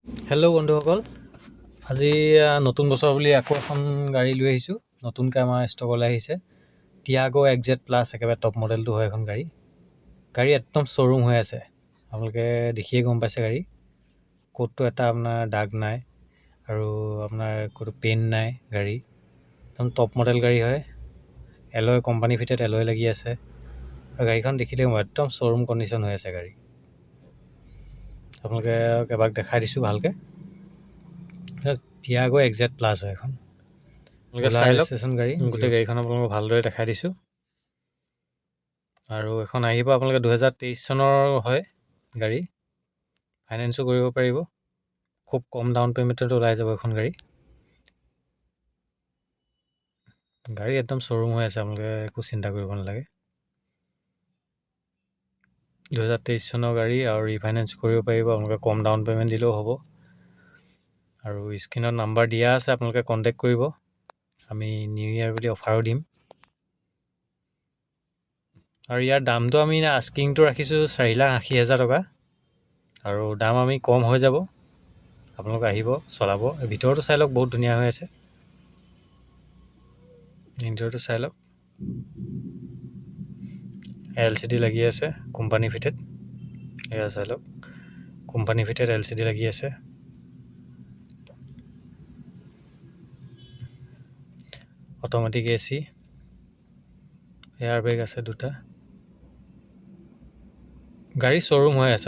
Hello' বন্ধুসকল, আজি নতুন বছৰ বুলি আকৌ এখন গাড়ী লৈ আহিছোঁ। নতুনকৈ আমাৰ ষ্টকলৈ আহিছে টিয়াগো XZ প্লাছ, একেবাৰে টপ মডেলটো হয় এখন গাড়ী। গাড়ী একদম শ্ব'ৰুম হৈ আছে, আপোনালোকে দেখিয়ে গম পাইছে। গাড়ী ক'তো এটা আপোনাৰ দাগ নাই আৰু আপোনাৰ ক'তো পেইণ্ট নাই। গাড়ী একদম টপ মডেল গাড়ী হয়। এলয় কোম্পানী ফিটেড এলয় লাগি আছে আৰু গাড়ীখন দেখিলে একদম শ্ব'ৰুম কণ্ডিশ্যন হৈ আছে। গাড়ী আপোনালোকে এবাৰ দেখাই দিছোঁ ভালকৈ। টিয়াগো XZ প্লাছ হয় এখন, আপোনালোকে চাই লওক। গাড়ী গোটেই গাড়ীখন আপোনালোকক ভালদৰে দেখাই দিছোঁ। আৰু এখন আহিব আপোনালোকে 2023 চনৰ হয় গাড়ী। ফাইনেন্সো কৰিব পাৰিব, খুব কম ডাউন পে'মেণ্টত ওলাই যাব এখন গাড়ী। গাড়ী একদম শ্ব'ৰুম হৈ আছে, আপোনালোকে একো চিন্তা কৰিব নালাগে। 2023 চনৰ গাড়ী আৰু ৰিফাইনেন্স কৰিব পাৰিব, আপোনালোকে কম ডাউন পে'মেণ্ট দিলেও হ'ব। আৰু স্ক্ৰীণত নাম্বাৰ দিয়া আছে, আপোনালোকে কণ্টেক্ট কৰিব। আমি নিউ ইয়েৰ বুলি অফাৰো দিম। আৰু ইয়াৰ দামটো আমি আস্কিংটো ৰাখিছোঁ 4,80,000 টকা, আৰু দাম আমি কম হৈ যাব। আপোনালোকে আহিব, চলাব। ভিতৰতো চাই লওক, বহুত ধুনীয়া হৈ আছে। ইণ্টেৰিয়ৰটো চাই লওক, LCD লাগি আছে, কোম্পানী ফিটেড। এয়া চাই লওক, কোম্পানী ফিটেড LCD লাগি আছে। অট'মেটিক AC, এয়াৰ বেগ আছে দুটা। গাড়ী শ্ব'ৰুম হৈ আছে।